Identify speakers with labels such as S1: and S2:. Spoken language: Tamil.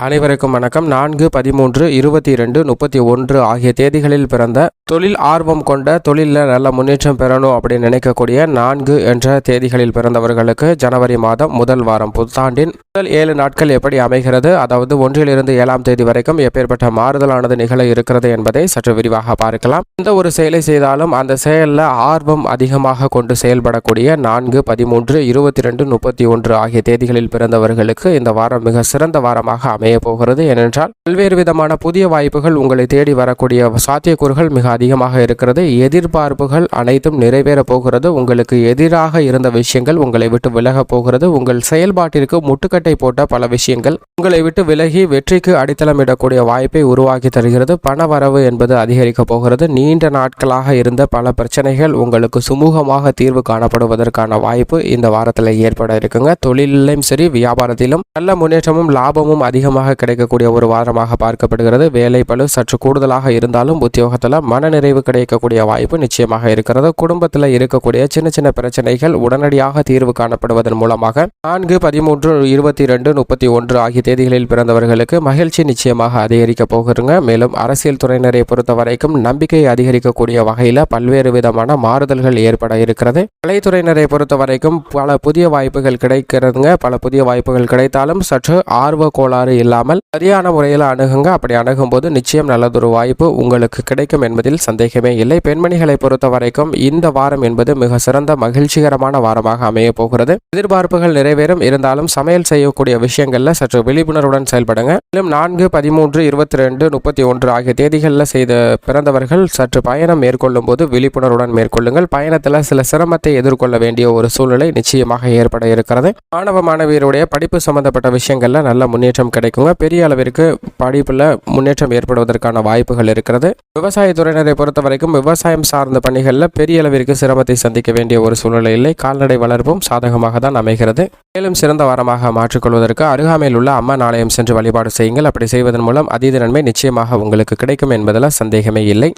S1: அனைவருக்கும் வணக்கம். 4, 13, 22, 31 ஆகிய தேதிகளில் பிறந்த தொழில் ஆர்வம் கொண்ட தொழிலில் நல்ல முன்னேற்றம் பெறணும் அப்படின்னு நினைக்கக்கூடிய 4 என்ற தேதிகளில் பிறந்தவர்களுக்கு ஜனவரி மாதம் முதல் வாரம் புத்தாண்டின் முதல் 7 நாட்கள் எப்படி அமைகிறது, அதாவது 1லிருந்து 7ஆம் தேதி வரைக்கும் எப்பேற்பட்ட மாறுதலானது நிகழ இருக்கிறது என்பதை சற்று விரிவாக பார்க்கலாம். எந்த ஒரு செயலை செய்தாலும் அந்த செயலில் ஆர்வம் அதிகமாக கொண்டு செயல்படக்கூடிய 4, 13, 22, 31 ஆகிய தேதிகளில் பிறந்தவர்களுக்கு இந்த வாரம் மிக சிறந்த வாரமாக அமைய போகிறது. ஏனென்றால் பல்வேறு விதமான புதிய வாய்ப்புகள் உங்களை தேடி வரக்கூடிய சாத்தியக்கூறுகள் மிக அதிகமாக இருக்கிறது. எதிர்பார்ப்புகள் அனைத்தும் நிறைவேற போகிறது. உங்களுக்கு எதிராக இருந்த விஷயங்கள் உங்களை விட்டு விலக போகிறது. உங்கள் செயல்பாட்டிற்கு முட்டுக்கட்டை போட்ட பல விஷயங்கள் உங்களை விட்டு விலகி வெற்றிக்கு அடித்தளமிடக்கூடிய வாய்ப்பை உருவாக்கி தருகிறது. பண வரவு என்பது அதிகரிக்க போகிறது. நீண்ட நாட்களாக இருந்த பல பிரச்சனைகள் உங்களுக்கு சுமூகமாக தீர்வு காணப்படுவதற்கான வாய்ப்பு இந்த வாரத்தில் ஏற்பட இருக்குங்க. தொழிலும் சரி வியாபாரத்திலும் நல்ல முன்னேற்றமும் லாபமும் அதிகமாக கிடைக்கக்கூடிய ஒரு வாரமாக பார்க்கப்படுகிறது. வேலை பளு சற்று கூடுதலாக இருந்தாலும் உத்தியோகத்தில் மனநிறைவு கிடைக்கக்கூடிய வாய்ப்பு நிச்சயமாக இருக்கிறது. குடும்பத்தில் இருக்கக்கூடிய சின்ன சின்ன பிரச்சனைகள் உடனடியாக தீர்வு காணப்படுவதன் மூலமாக 4, 13, 22, 31 ஆகிய தேதிகளில் பிறந்தவர்களுக்கு மகிழ்ச்சி நிச்சயமாக அதிகரிக்க போகிறங்க. மேலும் அரசியல் துறையினரை பொறுத்த வரைக்கும் நம்பிக்கை அதிகரிக்கக்கூடிய வகையில் பல்வேறு விதமான மாறுதல்கள் ஏற்பட இருக்கிறது. கலைத்துறையினரை பொறுத்த வரைக்கும் பல புதிய வாய்ப்புகள் கிடைக்கிறதுங்க. பல புதிய வாய்ப்புகள் கிடைத்தாலும் சற்று ஆர்வ கோளாறு இல்லாமல் சரியான முறையில் அணுகுங்க. அப்படி அணுகும் போது நிச்சயம் நல்லதொரு வாய்ப்பு உங்களுக்கு கிடைக்கும் என்பதில் சந்தேகமே இல்லை. பெண்மணிகளை பொறுத்த வரைக்கும் இந்த வாரம் என்பது மிக சிறந்த மகிழ்ச்சிகரமான வாரமாக அமைய போகிறது. எதிர்பார்ப்புகள் நிறைவேறும். இருந்தாலும் சமையல் செய்யக்கூடிய விஷயங்கள்ல சற்று விழிப்புணர்வுடன் செயல்படுங்க. மேலும் 4, 13, 22, 31 ஆகிய தேதிகளில் செய்த பிறந்தவர்கள் சற்று பயணம் மேற்கொள்ளும் போது விழிப்புணர்வுடன் மேற்கொள்ளுங்கள். பயணத்தில் சில சிரமத்தை எதிர்கொள்ள வேண்டிய ஒரு சூழ்நிலை நிச்சயமாக ஏற்பட இருக்கிறது. மாணவ மாணவியருடைய படிப்பு சம்பந்தப்பட்ட விஷயங்கள்ல நல்ல முன்னேற்றம் கிடைக்குங்க. பெரிய அளவிற்கு படிப்புல முன்னேற்றம் ஏற்படுவதற்கான வாய்ப்புகள் இருக்கிறது. விவசாயத்துறையினரை பொறுத்த வரைக்கும் விவசாயம் சார்ந்த பணிகளில் பெரிய அளவிற்கு சிரமத்தை சந்திக்க வேண்டிய ஒரு சூழ்நிலை இல்லை. கால்நடை வளர்ப்பும் சாதகமாக தான் அமைகிறது. மேலும் சிறந்த வாரமாக மாற்றிக்கொள்வதற்கு அருகாமையில் உள்ள அம்மன் ஆலயம் சென்று வழிபாடு செய்யுங்கள். அப்படி செய்வதன் மூலம் அதீத நன்மை நிச்சயமாக உங்களுக்கு கிடைக்கும் என்பதில் சந்தேகமே இல்லை.